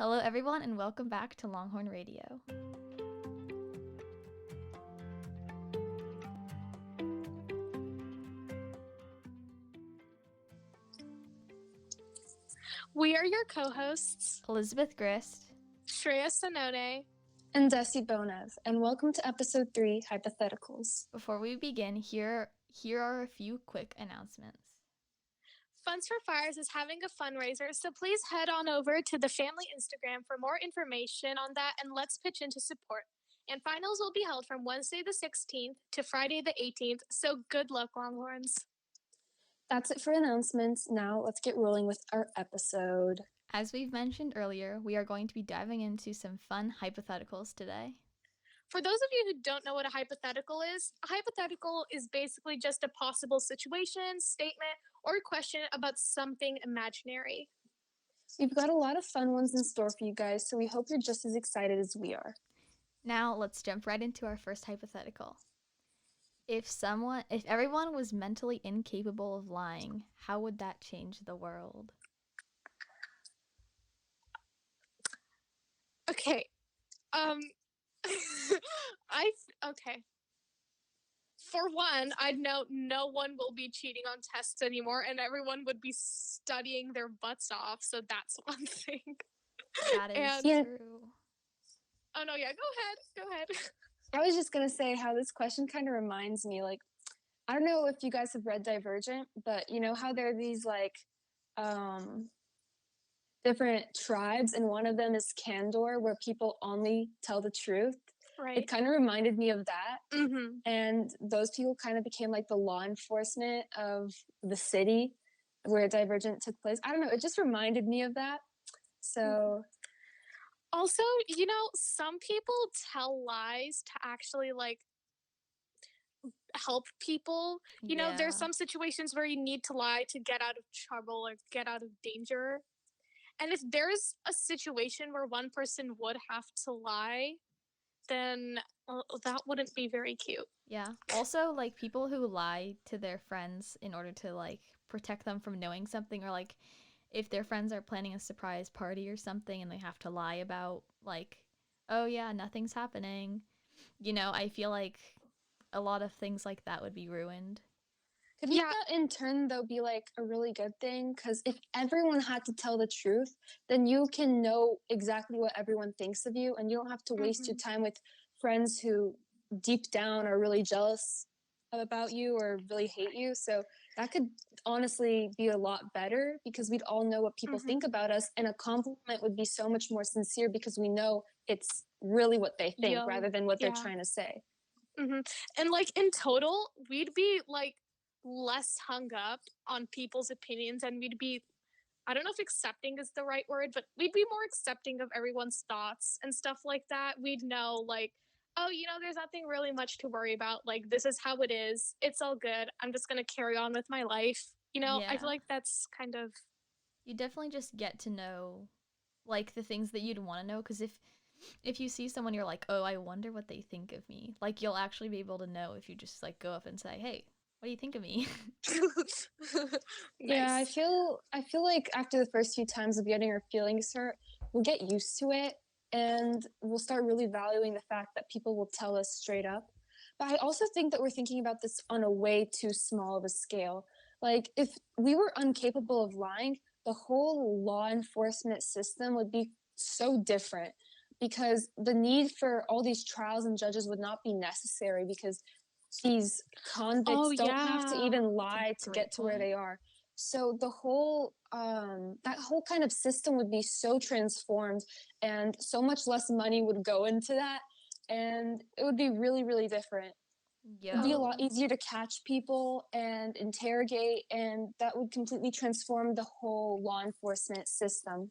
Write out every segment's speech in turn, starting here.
Hello, everyone, and welcome back to Longhorn Radio. We are your co-hosts, Elizabeth Grist, Shreya Sonone, and Desi Bonev, and welcome to episode 3, Hypotheticals. Before we begin, here are a few quick announcements. Funds for Fires is having a fundraiser, so please head on over to the family Instagram for more information on that, and let's pitch in to support. And finals will be held from Wednesday the 16th to Friday the 18th, so good luck, Longhorns. That's it for announcements. Now let's get rolling with our episode. As we've mentioned earlier, we are going to be diving into some fun hypotheticals today. For those of you who don't know what a hypothetical is basically just a possible situation, statement, or question about something imaginary. We've got a lot of fun ones in store for you guys, so we hope you're just as excited as we are. Now let's jump right into our first hypothetical. If everyone was mentally incapable of lying, how would that change the world? Okay. Okay. For one, I'd know no one will be cheating on tests anymore, and everyone would be studying their butts off, so that's one thing. That is true. Oh, no, yeah, go ahead. I was just going to say how this question kind of reminds me, I don't know if you guys have read Divergent, but you know how there are these, different tribes, and one of them is Candor, where people only tell the truth. Right. It kind of reminded me of that. Mm-hmm. And those people kind of became like the law enforcement of the city where Divergent took place. I don't know. It just reminded me of that. So. Also, some people tell lies to actually help people. There's some situations where you need to lie to get out of trouble or get out of danger. And if there's a situation where one person would have to lie, then that wouldn't be very cute. Yeah. Also, people who lie to their friends in order to, protect them from knowing something, or, if their friends are planning a surprise party or something and they have to lie about, oh, yeah, nothing's happening. I feel like a lot of things like that would be ruined. Could that in turn, though, be a really good thing? Because if everyone had to tell the truth, then you can know exactly what everyone thinks of you, and you don't have to waste your time with friends who deep down are really jealous about you or really hate you. So that could honestly be a lot better, because we'd all know what people think about us, and a compliment would be so much more sincere because we know it's really what they think rather than what they're trying to say. Mm-hmm. And in total, we'd be less hung up on people's opinions, and we'd be, I don't know if accepting is the right word, but we'd be more accepting of everyone's thoughts and stuff like that. We'd know oh, there's nothing really much to worry about. This is how it is. It's all good. I'm just going to carry on with my life. I feel like that's kind of... You definitely just get to know, the things that you'd want to know. Because if you see someone, you're like, oh, I wonder what they think of me. you'll actually be able to know if you just, go up and say, hey, what do you think of me? Nice. Yeah, I feel like after the first few times of getting our feelings hurt, we'll get used to it, and we'll start really valuing the fact that people will tell us straight up. But I also think that we're thinking about this on a way too small of a scale. If we were incapable of lying, the whole law enforcement system would be so different, because the need for all these trials and judges would not be necessary, because these convicts don't have to even lie to get to where they are. So the whole that whole kind of system would be so transformed, and so much less money would go into that, and it would be really, really different. It would be a lot easier to catch people and interrogate, and that would completely transform the whole law enforcement system.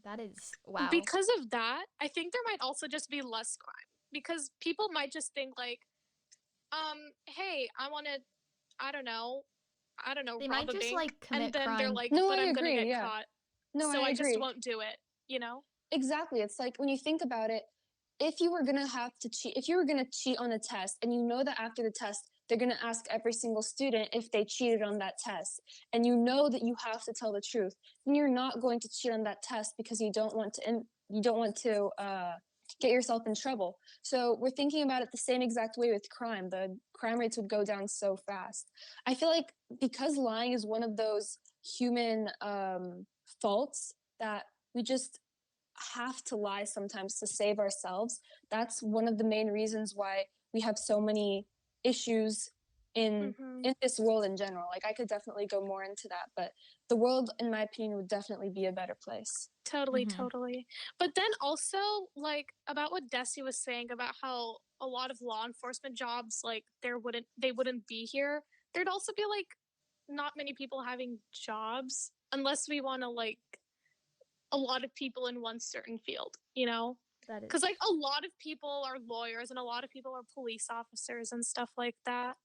That is, wow. Because of that, I think there might also just be less crime, because people might just think hey, I want to, I don't know, they rob might a just bank, commit and then crime. they're No, but I I'm going to agree, get caught, no, so I agree. just won't do it, Exactly. It's when you think about it, if you were going to cheat on a test, and you know that after the test they're going to ask every single student if they cheated on that test, and you know that you have to tell the truth, then you're not going to cheat on that test because you don't want to get yourself in trouble. So we're thinking about it the same exact way with crime. The crime rates would go down so fast. I feel like because lying is one of those human faults that we just have to lie sometimes to save ourselves. That's one of the main reasons why we have so many issues in this world in general. Like, I could definitely go more into that, but the world, in my opinion, would definitely be a better place. Totally. But then also, like, about what Desi was saying about how a lot of law enforcement jobs, like, they wouldn't be here. There'd also be, like, not many people having jobs unless we want to, like, a lot of people in one certain field, you know? That is Because, like, a lot of people are lawyers and a lot of people are police officers and stuff like that.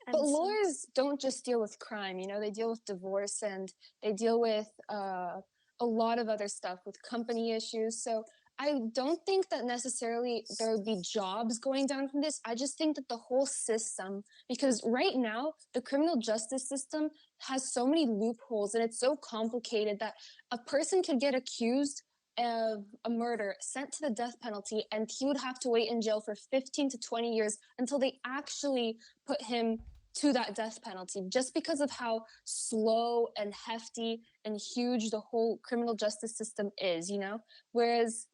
And But lawyers don't just deal with crime, you know, they deal with divorce, and they deal with a lot of other stuff, with company issues. So I don't think that necessarily there would be jobs going down from this. I just think that the whole system, because right now the criminal justice system has so many loopholes and it's so complicated that a person could get accused of a murder, sent to the death penalty, and he would have to wait in jail for 15 to 20 years until they actually put him to that death penalty, just because of how slow and hefty and huge the whole criminal justice system is, you know? Whereas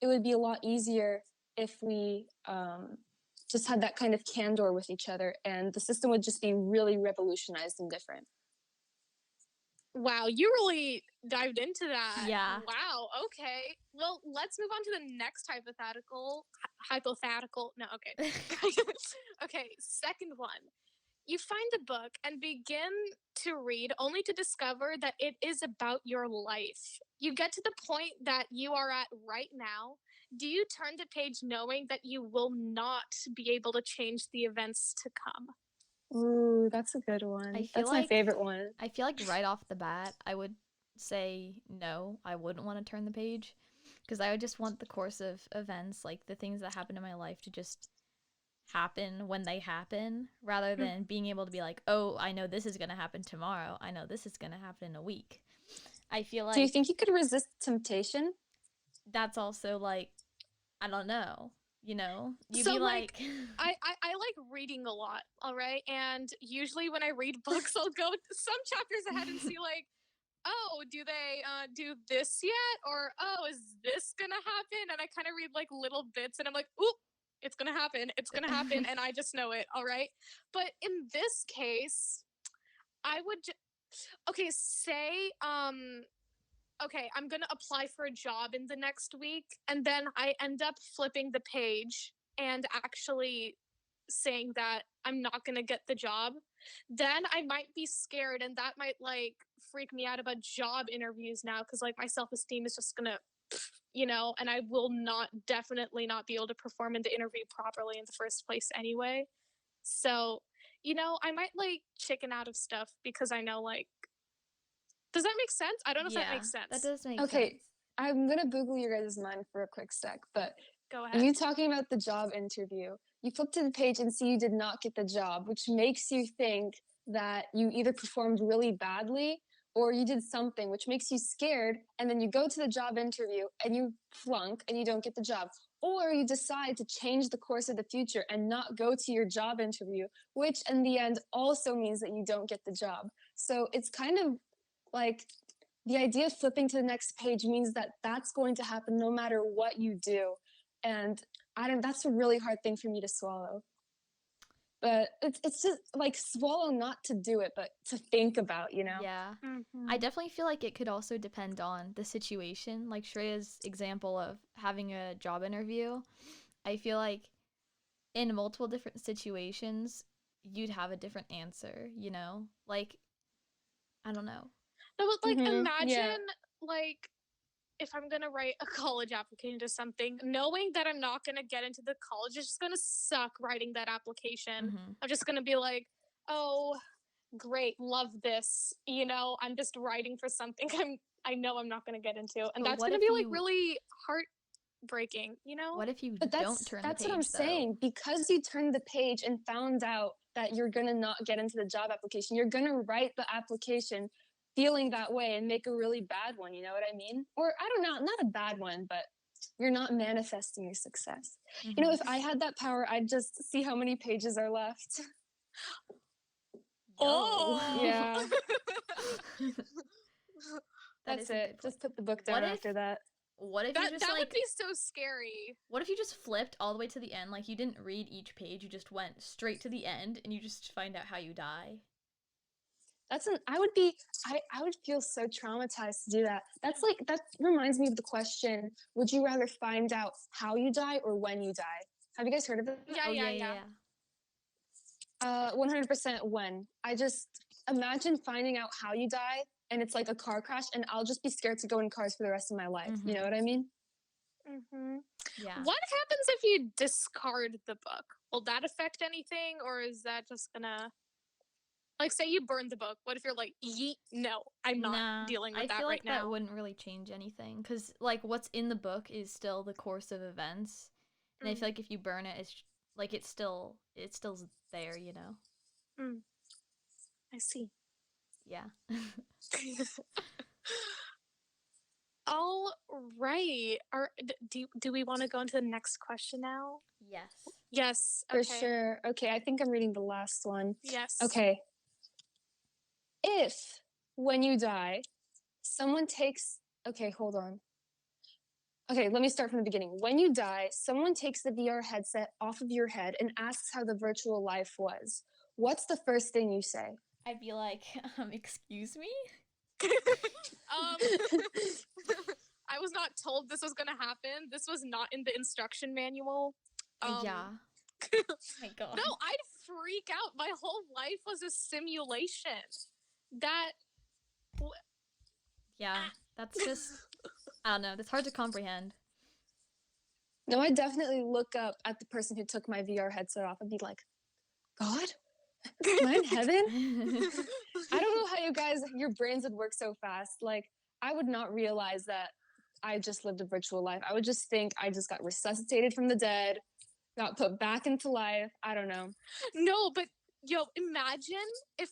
it would be a lot easier if we just had that kind of candor with each other, and the system would just be really revolutionized and different. Wow, you really dived into that. Yeah. Wow, okay. Well, let's move on to the next hypothetical. No, okay. Okay, second one. You find the book and begin to read only to discover that it is about your life. You get to the point that you are at right now. Do you turn the page knowing that you will not be able to change the events to come? Ooh, that's a good one. I feel That's my like- favorite one. I feel like right off the bat, I would say no. I wouldn't want to turn the page because I would just want the course of events, like the things that happen in my life, to just happen when they happen, rather than being able to be like, oh, I know this is going to happen tomorrow. I know this is going to happen in a week. I feel like Do you think you could resist temptation? that's also like, I don't know, you know? You'd So, be like, like, I like reading a lot, all right? And usually when I read books, I'll go some chapters ahead and see, like, oh, do they do this yet? Or, oh, is this gonna happen? And I kind of read, like, little bits, and I'm like, oop, it's gonna happen, and I just know it, all right? But in this case, I would okay, say, okay, I'm gonna apply for a job in the next week, and then I end up flipping the page and actually saying that I'm not gonna get the job, then I might be scared, and that might, like, freak me out about job interviews now, because, like, my self-esteem is just gonna, you know, and I will definitely not be able to perform in the interview properly in the first place anyway. So, you know, I might, like, chicken out of stuff because I know, like, does that make sense? I don't know if that makes sense. That does make Okay, sense. I'm gonna Google your guys' mind for a quick sec, but Go ahead. you talking about the job interview, you flip to the page and see you did not get the job, which makes you think that you either performed really badly or you did something, which makes you scared, and then you go to the job interview and you flunk and you don't get the job. Or you decide to change the course of the future and not go to your job interview, which in the end also means that you don't get the job. So it's kind of like, the idea of flipping to the next page means that that's going to happen no matter what you do. And that's a really hard thing for me to swallow. But it's just like, swallow not to do it, but to think about, you know? Yeah. Mm-hmm. I definitely feel like it could also depend on the situation. Like Shreya's example of having a job interview, I feel like in multiple different situations, you'd have a different answer, you know? Like, I don't know. No, but, like, Mhm, imagine, yeah. like, if I'm gonna write a college application to something, knowing that I'm not gonna get into the college is just gonna suck writing that application. Mhm. I'm just gonna be like, oh, great, love this. You know, I'm just writing for something I know I'm not gonna get into, and But that's what gonna if be, like, you- really breaking, you know? What if you But don't turn the that's page, what I'm though? saying. Because you turned the page and found out that you're gonna not get into the job application, you're gonna write the application feeling that way and make a really bad one. You know what I mean? Or I don't know, not a bad one, but you're not manifesting your success. You know, if I had that power, I'd just see how many pages are left. Oh. Yeah, That is that's a good it. point. Just put the book What down if- after that. What if you That just would like be so scary. what if you just flipped all the way to the end, like you didn't read each page, you just went straight to the end and you just find out how you die? I would feel so traumatized to do that. That reminds me of the question, would you rather find out how you die or when you die? Have you guys heard of it? Yeah, Oh yeah. 100% when. I just imagine finding out how you die and it's like a car crash and I'll just be scared to go in cars for the rest of my life. You know what I mean? Mm-hmm. Yeah. What happens if you discard the book? Will that affect anything, or is that just gonna, like, say you burn the book? What if you're like, yeet, no, I'm not Nah, dealing with I that feel right like that now? wouldn't really change anything because like what's in the book is still the course of events, and I feel like if you burn it, it's like it's still there, you know? I see. Yeah. All right. Do we want to go into the next question now? Yes. Yes. For Okay. sure. Okay, I think I'm reading the last one. Yes. Okay. If, when you die, someone takes. Okay, hold on. Okay, let me start from the beginning. When you die, someone takes the VR headset off of your head and asks how the virtual life was. What's the first thing you say? I'd be like, excuse me? I was not told this was gonna happen. This was not in the instruction manual. Yeah. Oh my god. No, I'd freak out. My whole life was a simulation. That. Yeah, that's just I don't know, that's hard to comprehend. No, I definitely look up at the person who took my VR headset off and be like, God? Am I in heaven? I don't know how your brains would work so fast. Like, I would not realize that I just lived a virtual life. I would just think I just got resuscitated from the dead, got put back into life. I don't know. No, but yo, imagine if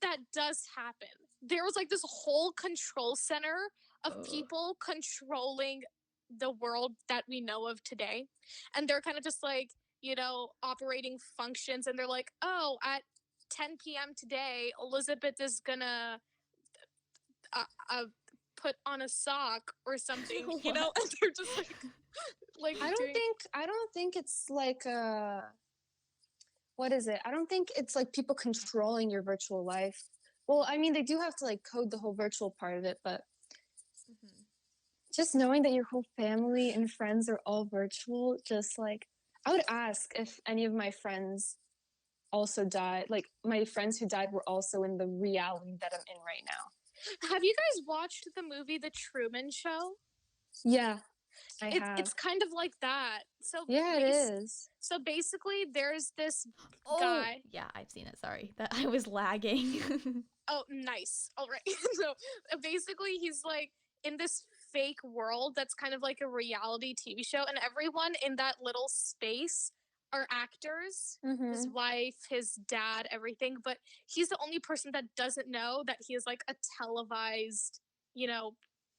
that does happen. There was like this whole control center of people controlling the world that we know of today. And they're kind of just like, operating functions, and they're like, oh, at 10 p.m. today, Elizabeth is gonna put on a sock or something, and they're just like I don't think it's like what is it? I don't think it's like people controlling your virtual life. Well, I mean, they do have to like code the whole virtual part of it, but just knowing that your whole family and friends are all virtual, just like, I would ask if any of my friends also died. Like, my friends who died were also in the reality that I'm in right now. Have you guys watched the movie The Truman Show? Yeah, I have. It's kind of like that. So yeah, it is. So basically, there's this guy. Yeah, I've seen it. Sorry, that I was lagging. Oh, nice. All right. So basically, he's like in this fake world that's kind of like a reality TV show, and everyone in that little space are actors. His wife, his dad, everything. But he's the only person that doesn't know that he is like a televised,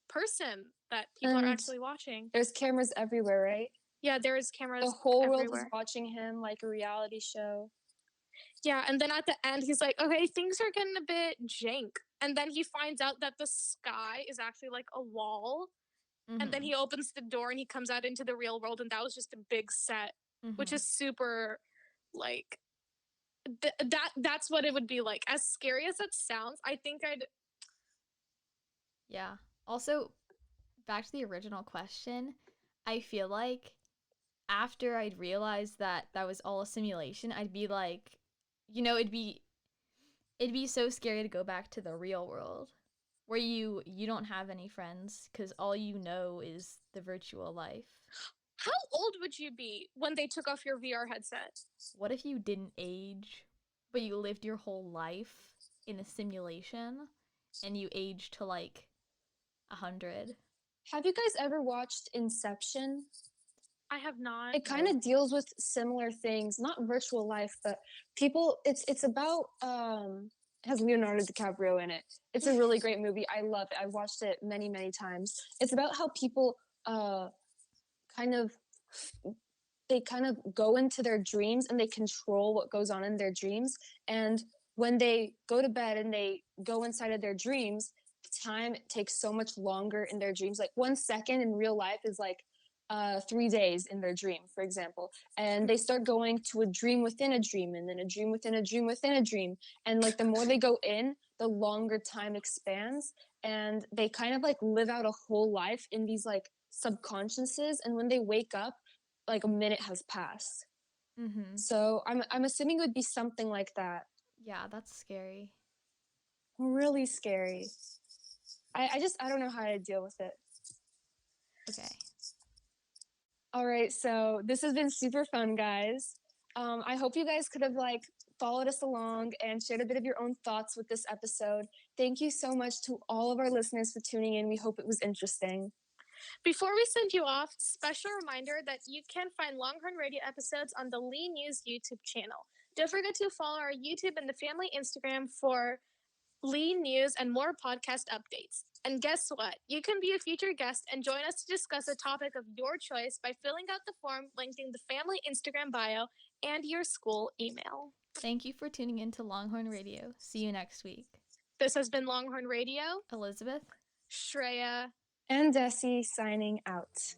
person that people are actually watching. There's cameras everywhere, right? Yeah, there is cameras. The whole everywhere. world is watching him like a reality show. Yeah, and then at the end, he's like, okay, things are getting a bit jank. And then he finds out that the sky is actually like a wall. And then he opens the door and he comes out into the real world. And that was just a big set, which is super, like, that's what it would be like. As scary as that sounds, I think I'd... Yeah. Also, back to the original question, I feel like after I'd realized that that was all a simulation, I'd be like, it'd be so scary to go back to the real world where you don't have any friends because all you know is the virtual life. How old would you be when they took off your VR headset? What if you didn't age, but you lived your whole life in a simulation and you aged to like 100? Have you guys ever watched Inception? I have not. It kind of deals with similar things, not virtual life, but people. It's about it has Leonardo DiCaprio in it. It's a really great movie. I love it. I've watched it many times. It's about how people kind of they kind of go into their dreams and they control what goes on in their dreams. And when they go to bed and they go inside of their dreams, time takes so much longer in their dreams. Like 1 second in real life is like 3 days in their dream, for example. And they start going to a dream within a dream, and then a dream within a dream within a dream. And like the more they go in, the longer time expands. And they kind of like live out a whole life in these like subconsciouses. And when they wake up, like a minute has passed. Mm-hmm. So I'm assuming it would be something like that. Yeah, that's scary. Really scary. I don't know how to deal with it. Okay. All right, so this has been super fun, guys. I hope you guys could have like followed us along and shared a bit of your own thoughts with this episode. Thank you so much to all of our listeners for tuning in. We hope it was interesting. Before we send you off, special reminder that you can find Longhorn Radio episodes on the Lee News YouTube channel. Don't forget to follow our YouTube and the family Instagram for Lee News and more podcast updates. And guess what? You can be a future guest and join us to discuss a topic of your choice by filling out the form linked in the family Instagram bio and your school email. Thank you for tuning in to Longhorn Radio. See you next week. This has been Longhorn Radio. Elizabeth, Shreya, and Desi signing out.